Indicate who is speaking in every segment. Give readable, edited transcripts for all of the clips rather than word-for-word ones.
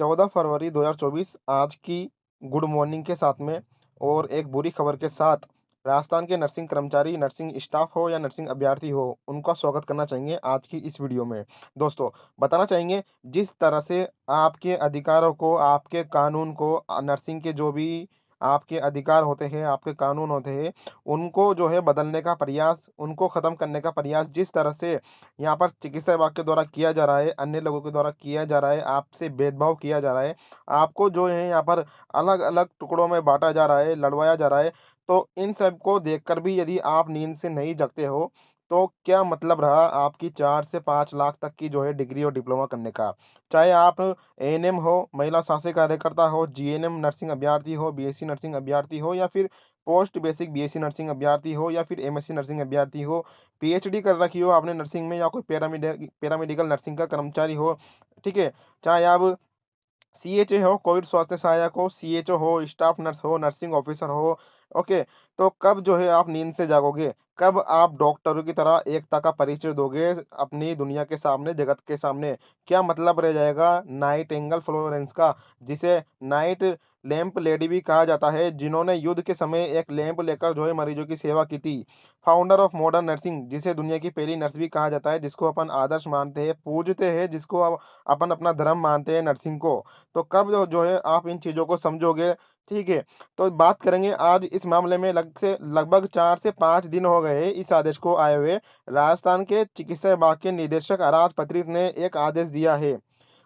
Speaker 1: 14 फरवरी 2024 आज की good morning के साथ में और एक बुरी खबर के साथ राजस्थान के नर्सिंग कर्मचारी, नर्सिंग स्टाफ हो या नर्सिंग अभ्यर्थी हो, उनका स्वागत करना चाहेंगे आज की इस वीडियो में। दोस्तों, बताना चाहेंगे जिस तरह से आपके अधिकारों को, आपके कानून को नर्सिंग के जो भी आपके अधिकार होते हैं, आपके कानून होते हैं, उनको जो है बदलने का प्रयास, उनको ख़त्म करने का प्रयास जिस तरह से यहाँ पर चिकित्सा विभाग के द्वारा किया जा रहा है, अन्य लोगों के द्वारा किया जा रहा है, आपसे भेदभाव किया जा रहा है, आपको जो है यहाँ पर अलग-अलग टुकड़ों में बाँटा जा रहा है, लड़वाया जा रहा है। तो इन सब को देखकर भी यदि आप नींद से नहीं जगते हो, तो क्या मतलब रहा आपकी 4 से 5 लाख तक की जो है डिग्री और डिप्लोमा करने का। चाहे आप एएनएम हो, महिला स्वास्थ्य कार्यकर्ता हो, जीएनएम नर्सिंग अभ्यर्थी हो, बीएससी नर्सिंग अभ्यर्थी हो या फिर पोस्ट बेसिक बीएससी नर्सिंग अभ्यर्थी हो या फिर एमएससी नर्सिंग अभ्यर्थी हो, पीएचडी कर रखी हो आपने नर्सिंग में या कोई पैरामेडिकल नर्सिंग का कर्मचारी हो, ठीक है? चाहे आप सीएचए हो, कोविड स्वास्थ्य सहायक हो, सीएचओ हो, स्टाफ नर्स हो, नर्सिंग ऑफिसर हो, ओके। तो कब जो है आप नींद से जागोगे? कब आप डॉक्टरों की तरह एकता का परिचय दोगे अपनी दुनिया के सामने, जगत के सामने? क्या मतलब रह जाएगा नाइट एंगल फ्लोरेंस का, जिसे नाइट लैंप लेडी भी कहा जाता है, जिन्होंने युद्ध के समय एक लैंप लेकर जो है मरीजों की सेवा की थी। फाउंडर ऑफ मॉडर्न नर्सिंग, जिसे दुनिया की पहली नर्स भी कहा जाता है, जिसको अपन आदर्श मानते हैं, पूजते हैं, जिसको अपन अपना धर्म मानते हैं नर्सिंग को। तो कब जो है आप इन चीज़ों को समझोगे, ठीक है? तो बात करेंगे आज इस मामले में लगभग 4 से 5 दिन हो गए हैं इस आदेश को आए हुए। राजस्थान के चिकित्सा विभाग के निदेशक अराज पत्रित ने एक आदेश दिया है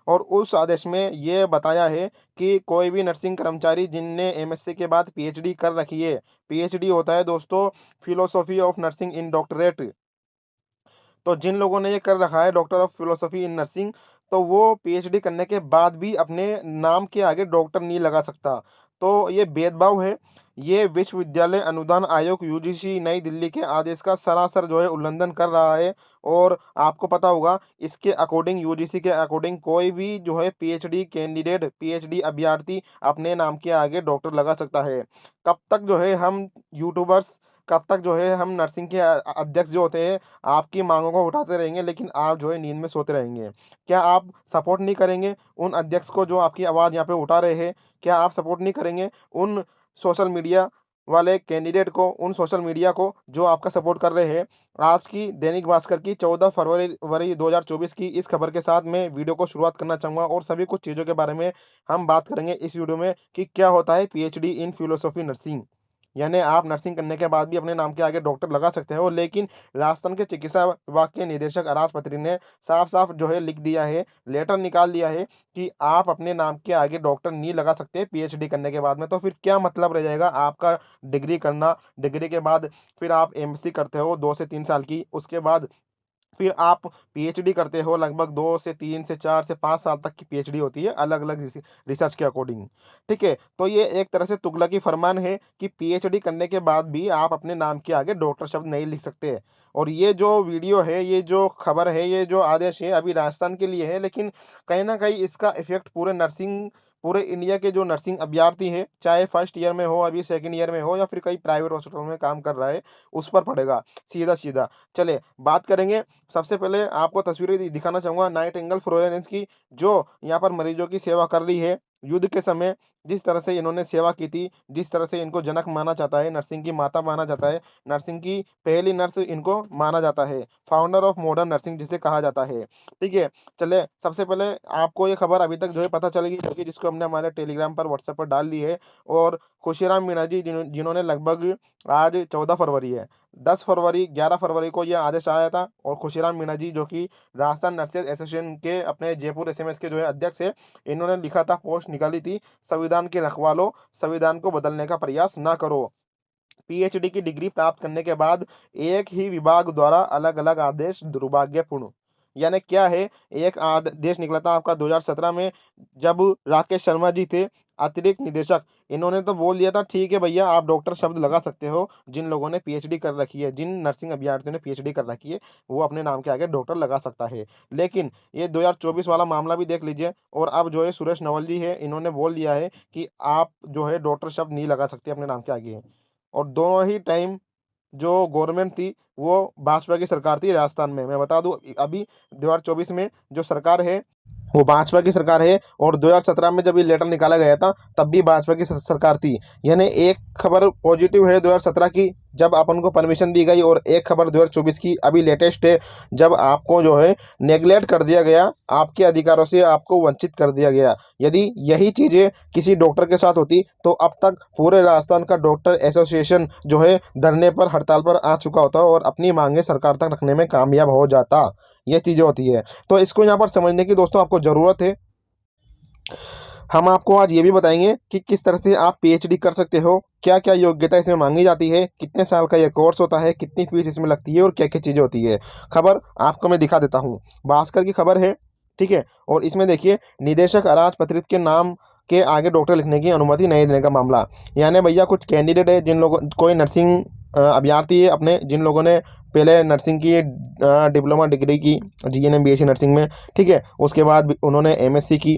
Speaker 1: और उस आदेश में ये बताया है कि कोई भी नर्सिंग कर्मचारी जिनने एमएससी के बाद पीएचडी कर रखी है, पीएचडी होता है दोस्तों philosophy of nursing in doctorate. तो जिन लोगों ने ये कर रखा है doctor of philosophy in nursing, तो वो पीएचडी करने के बाद भी अपने नाम के आगे डॉक्टर नहीं लगा सकता। तो ये भेदभाव है। ये विश्वविद्यालय अनुदान आयोग यूजीसी नई दिल्ली के आदेश का सरासर जो है उल्लंघन कर रहा है और आपको पता होगा इसके अकॉर्डिंग, यूजीसी के अकॉर्डिंग, कोई भी जो है पीएचडी कैंडिडेट, पीएचडी अभ्यर्थी अपने नाम के आगे डॉक्टर लगा सकता है। कब तक जो है हम यूट्यूबर्स, कब तक जो है हम नर्सिंग के अध्यक्ष जो होते हैं आपकी माँगों को उठाते रहेंगे, लेकिन आप जो है नींद में सोते रहेंगे। क्या आप सपोर्ट नहीं करेंगे उन अध्यक्ष को जो आपकी आवाज़ यहाँ पे उठा रहे हैं? क्या आप सपोर्ट नहीं करेंगे उन सोशल मीडिया वाले कैंडिडेट को, उन सोशल मीडिया को जो आपका सपोर्ट कर रहे हैं? आज की दैनिक भास्कर की 14 फरवरी 2024 की इस खबर के साथ मैं वीडियो को शुरुआत करना चाहूँगा और सभी कुछ चीज़ों के बारे में हम बात करेंगे इस वीडियो में कि क्या होता है पीएचडी इन फिलोसॉफी नर्सिंग। यानी आप नर्सिंग करने के बाद भी अपने नाम के आगे डॉक्टर लगा सकते हो, लेकिन राजस्थान के चिकित्सा विभाग के निदेशक अराज पत्री ने साफ-साफ जो है लिख दिया है, लेटर निकाल दिया है कि आप अपने नाम के आगे डॉक्टर नहीं लगा सकते पीएचडी करने के बाद में। तो फिर क्या मतलब रह जाएगा आपका डिग्री करना, डिग्री के बाद फिर आप एमएससी करते हो 2 से 3 साल की, उसके बाद फिर आप पीएचडी करते हो लगभग 2 से 3 से 4 से 5 साल तक की पीएचडी होती है अलग-अलग रिसर्च के अकॉर्डिंग, ठीक है? तो ये एक तरह से तुगलकी फरमान है कि पीएचडी करने के बाद भी आप अपने नाम के आगे डॉक्टर शब्द नहीं लिख सकते। और ये जो वीडियो है, ये जो खबर है, ये जो आदेश है अभी राजस्थान के लिए है, लेकिन कहीं न कहीं इसका इफ़ेक्ट पूरे इंडिया के जो नर्सिंग अभ्यर्थी हैं, चाहे फर्स्ट ईयर में हो, अभी सेकंड ईयर में हो या फिर कहीं प्राइवेट हॉस्पिटल में काम कर रहा है, उस पर पड़ेगा सीधा-सीधा। चलिए बात करेंगे, सबसे पहले आपको तस्वीरें दिखाना चाहूँगा नाइटिंगेल फ्लोरेंस की, जो यहाँ पर मरीजों की सेवा कर रही है। युद्ध के समय जिस तरह से इन्होंने सेवा की थी, जिस तरह से इनको जनक माना जाता है, नर्सिंग की माता माना जाता है, नर्सिंग की पहली नर्स इनको माना जाता है, फाउंडर ऑफ मॉडर्न नर्सिंग जिसे कहा जाता है। ठीक है? चलिए सबसे पहले आपको ये खबर अभी तक जो है पता चल गई होगी, जिसको हमने हमारे टेलीग्राम पर, व्हाट्सएप पर डाल दी है। और खुशीराम मीणा जी जिन्होंने लगभग, आज 14 फरवरी है, 10 फरवरी 11 फरवरी को यह आदेश आया था और खुशीराम मीणा जी जो कि राजस्थान नर्सेज एसोसिएशन के अपने जयपुर एसएमएस के जो है अध्यक्ष है, इन्होंने लिखा था, पोस्ट निकाली थी, संविधान के रखवालों, संविधान को बदलने का प्रयास ना करो। पीएचडी की डिग्री प्राप्त करने के बाद एक ही विभाग द्वारा अलग-अलग आदेश दुर्भाग्यपूर्ण। यानी क्या है, एक आदेश निकला था आपका 2017 में, जब राकेश शर्मा जी थे अतिरिक्त निदेशक, इन्होंने तो बोल दिया था ठीक है भैया आप डॉक्टर शब्द लगा सकते हो, जिन लोगों ने पीएचडी कर रखी है, जिन नर्सिंग अभ्यर्थियों ने पीएचडी कर रखी है, वो अपने नाम के आगे डॉक्टर लगा सकता है। लेकिन ये 2024 वाला मामला भी देख लीजिए और अब जो है सुरेश नवल जी है, इन्होंने बोल दिया है कि आप जो है डॉक्टर शब्द नहीं लगा सकते अपने नाम के आगे। और दोनों ही टाइम जो गवर्नमेंट थी, वो भाजपा की सरकार थी राजस्थान में। मैं बता दूं, अभी 2024 में जो सरकार है वो भाजपा की सरकार है, और 2017 में जब ये लेटर निकाला गया था तब भी भाजपा की सरकार थी। यानी एक खबर पॉजिटिव है 2017 की, जब अपन को परमिशन दी गई, और एक खबर 2024 की अभी लेटेस्ट है, जब आपको जो है नेग्लेक्ट कर दिया गया, आपके अधिकारों से आपको वंचित कर दिया गया। यदि यही चीज़ें किसी डॉक्टर के साथ होती तो अब तक पूरे राजस्थान का डॉक्टर एसोसिएशन जो है धरने पर, हड़ताल पर आ चुका होता और अपनी मांगे सरकार तक रखने में कामयाब हो जाता। ये चीज़ें होती है, तो इसको यहाँ पर समझने की दोस्तों आपको ज़रूरत है। हम आपको आज ये भी बताएंगे कि किस तरह से आप पीएचडी कर सकते हो, क्या क्या योग्यता इसमें मांगी जाती है, कितने साल का ये कोर्स होता है, कितनी फीस इसमें लगती है और क्या क्या चीज़ें होती है। खबर आपको मैं दिखा देता हूँ, भास्कर की खबर है, ठीक है। और इसमें देखिए, निदेशक अराजपत्रित के नाम के आगे डॉक्टर लिखने की अनुमति नहीं देने का मामला। यानी भैया कुछ कैंडिडेट है, जिन लोगों, कोई नर्सिंग अभ्यर्थी है अपने, जिन लोगों ने पहले नर्सिंग की डिप्लोमा डिग्री की, जीएनएम बीएससी नर्सिंग में, ठीक है, उसके बाद उन्होंने एमएससी की,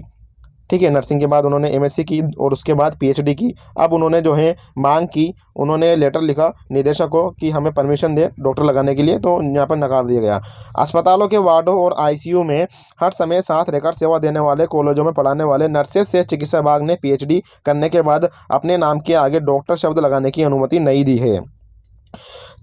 Speaker 1: ठीक है, नर्सिंग के बाद उन्होंने एमएससी की और उसके बाद पीएचडी की। अब उन्होंने जो है मांग की, उन्होंने लेटर लिखा निदेशक को कि हमें परमिशन दे डॉक्टर लगाने के लिए, तो यहाँ पर नकार दिया गया। अस्पतालों के वार्डों और आईसीयू में हर समय साथ रहकर सेवा देने वाले, कॉलेजों में पढ़ाने वाले नर्सेज से चिकित्सा विभाग ने पीएचडी करने के बाद अपने नाम के आगे डॉक्टर शब्द लगाने की अनुमति नहीं दी है।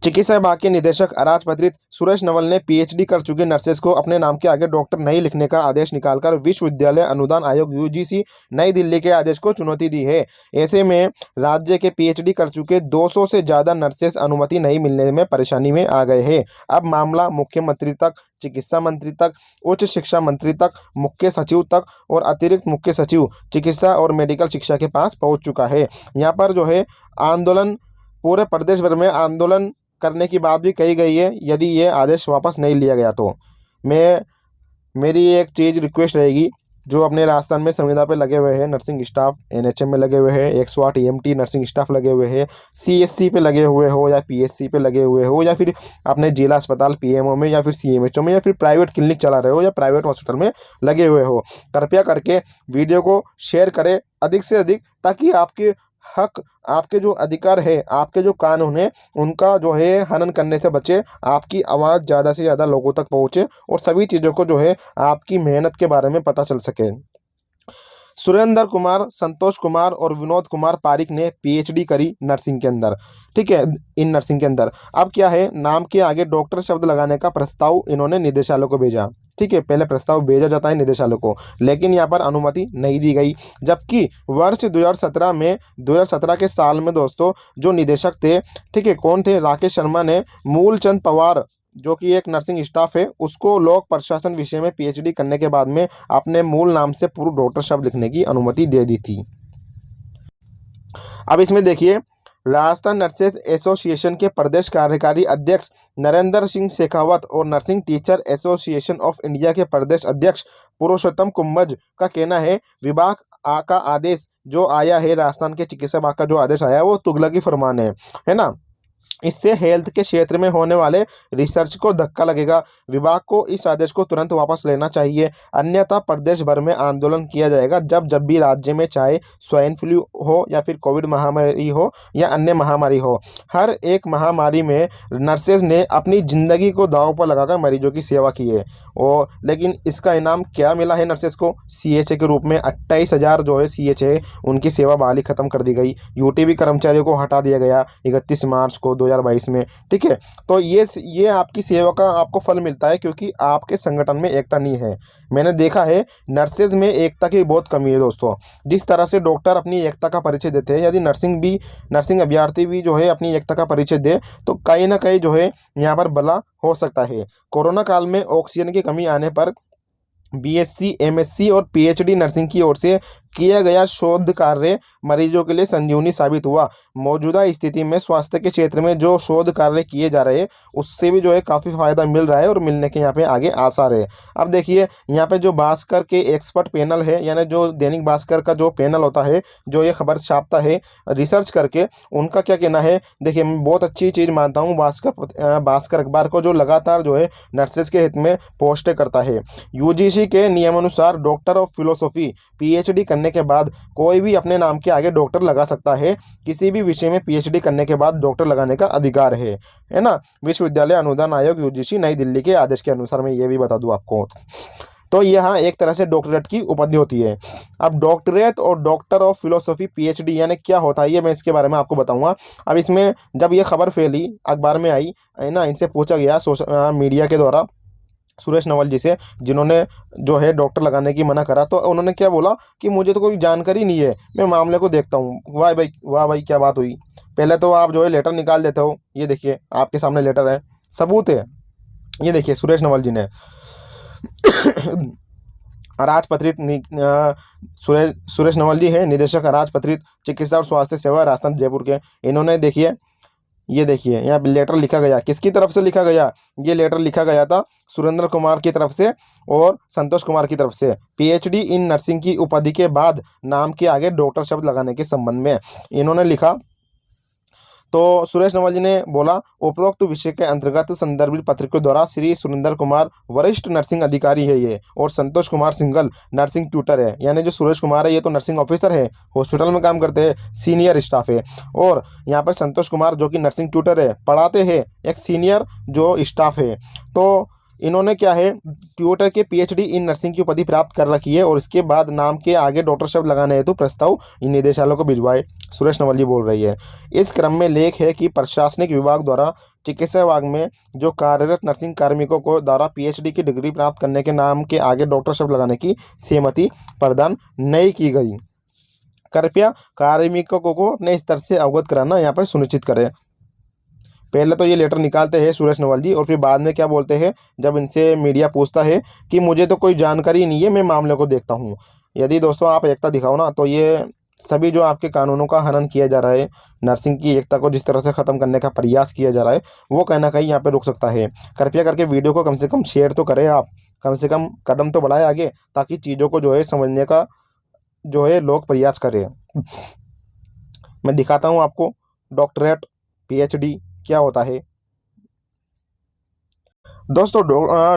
Speaker 1: चिकित्सा विभाग के निदेशक अराजपत्रित सुरेश नवल ने पीएचडी कर चुके नर्सेस को अपने नाम के आगे डॉक्टर नहीं लिखने का आदेश निकालकर विश्वविद्यालय अनुदान आयोग यूजीसी नई दिल्ली के आदेश को चुनौती दी है। ऐसे में राज्य के पीएचडी कर चुके 200 से ज़्यादा नर्सेस अनुमति नहीं मिलने में परेशानी में आ गए हैं। अब मामला मुख्यमंत्री तक, चिकित्सा मंत्री तक, उच्च शिक्षा मंत्री तक, मुख्य सचिव तक और अतिरिक्त मुख्य सचिव चिकित्सा और मेडिकल शिक्षा के पास पहुंच चुका है। यहाँ पर जो है आंदोलन, पूरे प्रदेश भर में आंदोलन करने की बात भी कही गई है, यदि ये आदेश वापस नहीं लिया गया तो। मैं मेरी एक चीज़ रिक्वेस्ट रहेगी, जो अपने राजस्थान में संविदा पे लगे हुए हैं नर्सिंग स्टाफ, एनएचएम में लगे हुए हैं, 108 ईएमटी नर्सिंग स्टाफ लगे हुए हैं, सीएससी पे लगे हुए हो या पीएससी पे लगे हुए हो, या फिर अपने जिला अस्पताल पीएमओ में या फिर सीएमएचओ में या फिर प्राइवेट क्लिनिक चला रहे हो या प्राइवेट हॉस्पिटल में लगे हुए हो, कृपया करके वीडियो को शेयर करें अधिक से अधिक, ताकि आपके हक, आपके जो अधिकार है, आपके जो कानून है, उनका जो है हनन करने से बचे, आपकी आवाज़ ज़्यादा से ज़्यादा लोगों तक पहुँचे और सभी चीज़ों को जो है आपकी मेहनत के बारे में पता चल सके। सुरेंद्र कुमार, संतोष कुमार और विनोद कुमार पारिक ने पीएचडी करी नर्सिंग के अंदर, ठीक है, इन नर्सिंग के अंदर। अब क्या है, नाम के आगे डॉक्टर शब्द लगाने का प्रस्ताव इन्होंने निदेशालय को भेजा, ठीक है, पहले प्रस्ताव भेजा जाता है निदेशालय को, लेकिन यहाँ पर अनुमति नहीं दी गई। जबकि वर्ष 2017 के साल में दोस्तों जो निदेशक थे, ठीक है, कौन थे, राकेश शर्मा ने मूलचंद पवार, जो कि एक नर्सिंग स्टाफ है, उसको लोक प्रशासन विषय में पीएचडी करने के बाद में अपने मूल नाम से पूर्व डॉक्टर शब्द लिखने की अनुमति दे दी थी। अब इसमें देखिए, राजस्थान नर्सेज एसोसिएशन के प्रदेश कार्यकारी अध्यक्ष नरेंद्र सिंह शेखावत और nursing teacher association of India के प्रदेश अध्यक्ष पुरुषोत्तम कुंभज का कहना है, विभाग का आदेश जो आया है, राजस्थान के चिकित्सा विभाग का जो आदेश आया है वो तुगलकी फरमान है ना। इससे हेल्थ के क्षेत्र में होने वाले रिसर्च को धक्का लगेगा। विभाग को इस आदेश को तुरंत वापस लेना चाहिए, अन्यथा प्रदेश भर में आंदोलन किया जाएगा। जब जब भी राज्य में चाहे स्वाइन फ्लू हो या फिर कोविड महामारी हो या अन्य महामारी हो, हर एक महामारी में नर्सेज ने अपनी ज़िंदगी को दांव पर लगाकर मरीजों की सेवा की है। और लेकिन इसका इनाम क्या मिला है नर्सेज को? सीएचए के रूप में 28,000 जो है सीएचए, उनकी सेवा बहाली खत्म कर दी गई। यूटीबी कर्मचारियों को हटा दिया गया 31 मार्च को 2022 में, ठीक है। तो ये आपकी सेवा का आपको फल मिलता है, क्योंकि आपके संगठन में एकता नहीं है। मैंने देखा है नर्सेज में एकता की बहुत कमी है दोस्तों। जिस तरह से डॉक्टर अपनी एकता का परिचय देते हैं, यदि नर्सिंग अभ्यर्थी भी जो है अपनी एकता का परिचय दे, तो कहीं ना कहीं जो है यहाँ पर भला हो सकता है। कोरोना काल में ऑक्सीजन की कमी आने पर बीएससी, एमएससी और पीएचडी नर्सिंग की ओर से किया गया शोध कार्य मरीजों के लिए संजीवनी साबित हुआ। मौजूदा स्थिति में स्वास्थ्य के क्षेत्र में जो शोध कार्य किए जा रहे हैं, उससे भी जो है काफ़ी फायदा मिल रहा है और मिलने के यहाँ पे आगे आसार है। अब देखिए, यहाँ पे जो भास्कर के एक्सपर्ट पैनल है, यानी जो दैनिक भास्कर का जो पैनल होता है, जो ये खबर छापता है रिसर्च करके, उनका क्या कहना है देखिए। मैं बहुत अच्छी चीज़ मानता हूँ भास्कर अखबार को, जो लगातार जो है नर्सेज के हित में पोस्टें करता है। यूजीसी के नियमानुसार डॉक्टर ऑफ फिलोसॉफी पीएचडी करने करने के बाद कोई भी अपने नाम के आगे डॉक्टर लगा सकता है। किसी भी विषय में पीएचडी करने के बाद डॉक्टर लगाने का अधिकार है ना। विश्वविद्यालय अनुदान आयोग यूजीसी नई दिल्ली के आदेश के अनुसार, मैं ये भी बता दूं आपको। तो यहाँ एक तरह से डॉक्टरेट की उपाधि होती है। अब डॉक्टरेट और डॉक्टर ऑफ फिलोसफी पीएचडी यानी क्या होता है, ये मैं इसके बारे में आपको बताऊंगा। अब इसमें जब ये खबर फैली, अखबार में आई है ना, इनसे पूछा गया मीडिया के द्वारा सुरेश नवल जी से, जिन्होंने जो है डॉक्टर लगाने की मना करा, तो उन्होंने क्या बोला कि मुझे तो कोई जानकारी नहीं है, मैं मामले को देखता हूँ। वाह भाई क्या बात हुई। पहले तो आप जो है लेटर निकाल देते हो, ये देखिए आपके सामने लेटर है, सबूत है, ये देखिए सुरेश नवल जी ने अराजपत्रित सुरेश नवल जी है निदेशक अराजपत्रित चिकित्सा और स्वास्थ्य सेवा राजस्थान जयपुर के। इन्होंने देखिए, ये देखिए यहाँ लेटर लिखा गया, किसकी तरफ से लिखा गया, ये लेटर लिखा गया था सुरेंद्र कुमार की तरफ से और संतोष कुमार की तरफ से। पीएचडी इन नर्सिंग की उपाधि के बाद नाम के आगे डॉक्टर शब्द लगाने के संबंध में इन्होंने लिखा। तो सुरेश नवल जी ने बोला, उपरोक्त विषय के अंतर्गत संदर्भित पत्र के द्वारा श्री सुरेंद्र कुमार वरिष्ठ नर्सिंग अधिकारी है ये, और Santosh Kumar single nursing tutor है। यानी जो सुरेश कुमार है ये तो नर्सिंग ऑफिसर है, हॉस्पिटल में काम करते हैं, सीनियर स्टाफ है। और यहाँ पर संतोष कुमार जो कि नर्सिंग ट्यूटर है, पढ़ाते हैं, एक सीनियर जो स्टाफ है। तो इन्होंने क्या है, ट्यूटर के पीएचडी इन नर्सिंग की उपाधि प्राप्त कर रखी है, और इसके बाद नाम के आगे डॉक्टर शब्द लगाने हेतु प्रस्ताव इन निदेशालयों को भिजवाए, सुरेश नवल जी बोल रही है। इस क्रम में लेख है कि प्रशासनिक विभाग द्वारा चिकित्सा विभाग में जो कार्यरत नर्सिंग कार्मिकों को द्वारा पीएचडी की डिग्री प्राप्त करने के नाम के आगे डॉक्टर शब्द लगाने की सहमति प्रदान नहीं की गई। कृपया कार्मिकों को अपने स्तर से अवगत कराना यहाँ पर सुनिश्चित करें। पहले तो ये लेटर निकालते हैं सुरेश नवल जी, और फिर बाद में क्या बोलते हैं, जब इनसे मीडिया पूछता है कि मुझे तो कोई जानकारी नहीं है, मैं मामले को देखता हूँ। यदि दोस्तों आप एकता दिखाओ ना, तो ये सभी जो आपके कानूनों का हनन किया जा रहा है, नर्सिंग की एकता को जिस तरह से ख़त्म करने का प्रयास किया जा रहा है, वो कहीं ना कहीं यहाँ पे रुक सकता है। कृपया करके वीडियो को कम से कम शेयर तो करें, आप कम से कम कदम तो बढ़ाएं आगे, ताकि चीज़ों को जो है समझने का जो है लोग प्रयास करें। मैं दिखाता हूँ आपको डॉक्टरेट पीएचडी क्या होता है। दोस्तों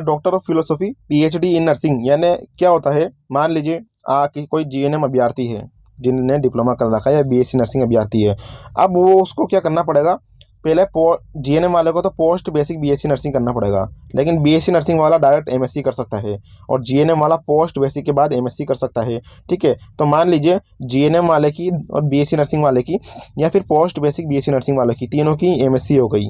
Speaker 1: doctor of philosophy PhD in nursing यानी क्या होता है। मान लीजिए कि कोई जीएनएम अभ्यर्थी है, जिनने डिप्लोमा कर रखा है, या बीएससी नर्सिंग अभ्यर्थी है। अब वो उसको क्या करना पड़ेगा, पहले जीएनएम वाले को तो पोस्ट बेसिक बीएससी नर्सिंग करना पड़ेगा, लेकिन बीएससी नर्सिंग वाला डायरेक्ट एमएससी कर सकता है, और जीएनएम वाला पोस्ट बेसिक के बाद एमएससी कर सकता है। ठीक है, तो मान लीजिए जीएनएम वाले की और बीएससी नर्सिंग वाले की, या फिर पोस्ट बेसिक बीएससी नर्सिंग वाले की, तीनों की एमएससी हो गई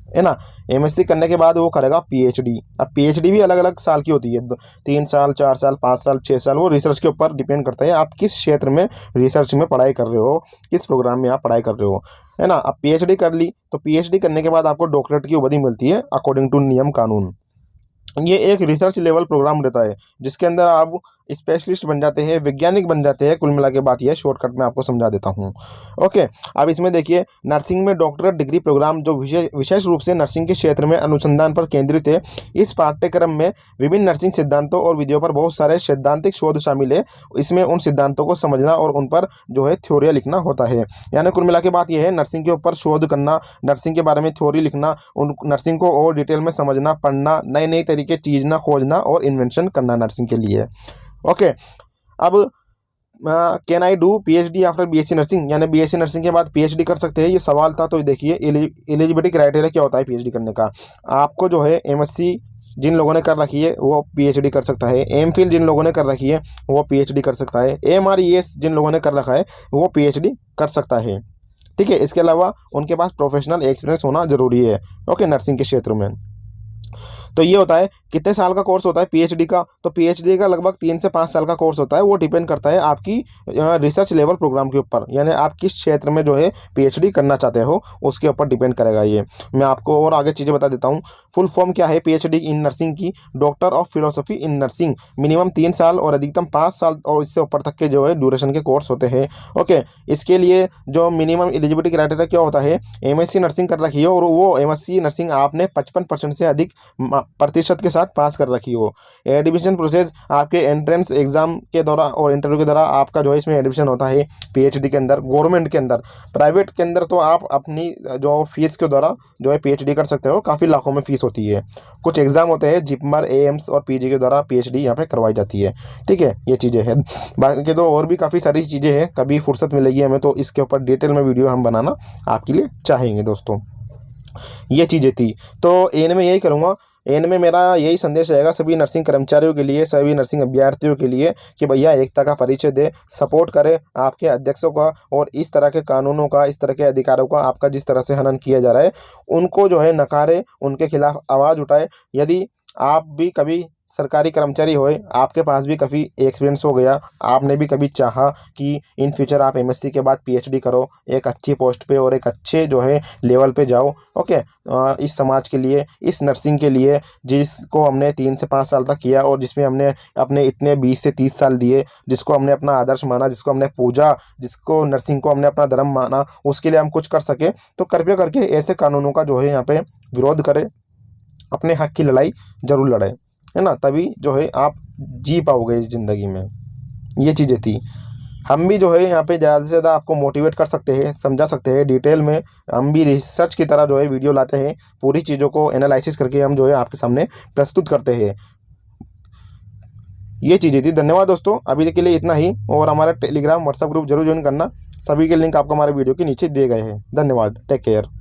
Speaker 1: है ना। एमएससी करने के बाद वो करेगा पीएचडी। अब पीएचडी भी अलग अलग साल की होती है, 3 साल, 4 साल, 5 साल, 6 साल, वो रिसर्च के ऊपर डिपेंड करता है आप किस क्षेत्र में रिसर्च में पढ़ाई कर रहे हो, किस प्रोग्राम में आप पढ़ाई कर रहे हो, है ना। अब पीएचडी कर ली, तो पीएचडी करने के बाद आपको डॉक्टरेट की उपाधि मिलती है अकॉर्डिंग टू नियम कानून। ये एक रिसर्च लेवल प्रोग्राम रहता है, जिसके अंदर आप स्पेशलिस्ट बन जाते हैं, वैज्ञानिक बन जाते हैं। कुल मिला के बात यह शॉर्टकट में आपको समझा देता हूँ। ओके, अब इसमें देखिए, नर्सिंग में डॉक्टरेट डिग्री प्रोग्राम जो विशेष रूप से नर्सिंग के क्षेत्र में अनुसंधान पर केंद्रित है। इस पाठ्यक्रम में विभिन्न नर्सिंग सिद्धांतों और विधियों पर बहुत सारे सैद्धांतिक शोध शामिल है। इसमें उन सिद्धांतों को समझना और उन पर जो है थ्योरियाँ लिखना होता है। यानी कुल मिला के बात यह है, नर्सिंग के ऊपर शोध करना, नर्सिंग के बारे में थ्योरी लिखना, उन नर्सिंग को और डिटेल में समझना, पढ़ना, नए नए तरीके चीजना खोजना और इन्वेंशन करना नर्सिंग के लिए। ओके, अब can I do PhD after BSc nursing, यानी बीएससी नर्सिंग के बाद पीएचडी कर सकते हैं, ये सवाल था। तो देखिए एलिजिबिलिटी क्राइटेरिया क्या होता है पीएचडी करने का। आपको जो है एमएससी जिन लोगों ने कर रखी है वो पीएचडी कर सकता है, एमफिल जिन लोगों ने कर रखी है वो पीएचडी कर सकता है, एमआरईएस जिन लोगों ने कर रखा है वो पीएचडी कर सकता है। ठीक है, इसके अलावा उनके पास प्रोफेशनल एक्सपीरियंस होना जरूरी है। ओके, नर्सिंग के क्षेत्र में। तो ये होता है, कितने साल का कोर्स होता है पीएचडी का, तो पीएचडी का लगभग 3 से 5 साल का कोर्स होता है। वो डिपेंड करता है आपकी रिसर्च लेवल प्रोग्राम के ऊपर, यानी आप किस क्षेत्र में जो है पीएचडी करना चाहते हो उसके ऊपर डिपेंड करेगा। ये मैं आपको और आगे चीज़ें बता देता हूँ। फुल फॉर्म क्या है पीएचडी इन नर्सिंग की, doctor of philosophy in nursing. Minimum 3 साल और अधिकतम 5 साल और इससे ऊपर तक के जो है ड्यूरेशन के कोर्स होते हैं। ओके, इसके लिए जो मिनिमम एलिजिबिलिटी क्राइटेरिया क्या होता है, एमएससी नर्सिंग कर रखी है और वो एमएससी नर्सिंग आपने 55% से अधिक प्रतिशत के साथ पास कर रखी हो। एडमिशन प्रोसेस आपके एंट्रेंस एग्जाम के दौरान और इंटरव्यू के दौरान आपका जो है इसमें एडमिशन होता है पीएचडी के अंदर, गवर्नमेंट के अंदर। प्राइवेट के अंदर तो आप अपनी जो फीस के द्वारा जो है पीएचडी कर सकते हो, काफ़ी लाखों में फीस होती है। कुछ एग्जाम होते हैं जिपमर, एम्स और पीजी के द्वारा पीएचडी यहाँ पे करवाई जाती है। ठीक है, ये चीज़ें हैं। बाकी तो और भी काफ़ी सारी चीज़ें हैं, कभी फुर्सत मिलेगी हमें तो इसके ऊपर डिटेल में वीडियो हम बनाना आपके लिए चाहेंगे दोस्तों। ये चीज़ें थी। तो एंड में यही करूँगा, एंड में मेरा यही संदेश रहेगा सभी नर्सिंग कर्मचारियों के लिए, सभी नर्सिंग अभ्यर्थियों के लिए कि भैया एकता का परिचय दें, सपोर्ट करें आपके अध्यक्षों का, और इस तरह के कानूनों का, इस तरह के अधिकारों का आपका जिस तरह से हनन किया जा रहा है उनको जो है नकारें, उनके खिलाफ आवाज़ उठाएं। यदि आप भी कभी सरकारी कर्मचारी होए, आपके पास भी कभी एक्सपीरियंस हो गया, आपने भी कभी चाहा कि इन फ्यूचर आप एमएससी के बाद पीएचडी करो, एक अच्छी पोस्ट पे और एक अच्छे जो है लेवल पे जाओ, ओके, इस समाज के लिए, इस नर्सिंग के लिए जिसको हमने 3 से 5 साल तक किया और जिसमें हमने अपने इतने 20 से 30 साल दिए, जिसको हमने अपना आदर्श माना, जिसको हमने पूजा, जिसको नर्सिंग को हमने अपना धर्म माना, उसके लिए हम कुछ कर सके तो कृपया करके ऐसे कानूनों का जो है यहाँ पे विरोध करें, अपने हक की लड़ाई जरूर लड़ें, है ना, तभी जो है आप जी पाओगे इस ज़िंदगी में। ये चीज़ें थी। हम भी जो है यहाँ पे ज़्यादा से ज़्यादा आपको मोटिवेट कर सकते हैं, समझा सकते हैं डिटेल में। हम भी रिसर्च की तरह जो है वीडियो लाते हैं, पूरी चीज़ों को एनालिसिस करके हम जो है आपके सामने प्रस्तुत करते हैं। ये चीज़ें थी। धन्यवाद दोस्तों, अभी के लिए इतना ही। और हमारा टेलीग्राम व्हाट्सएप ग्रुप जरूर ज्वाइन करना, सभी के लिंक आपको हमारे वीडियो के नीचे दिए गए हैं। धन्यवाद, टेक केयर।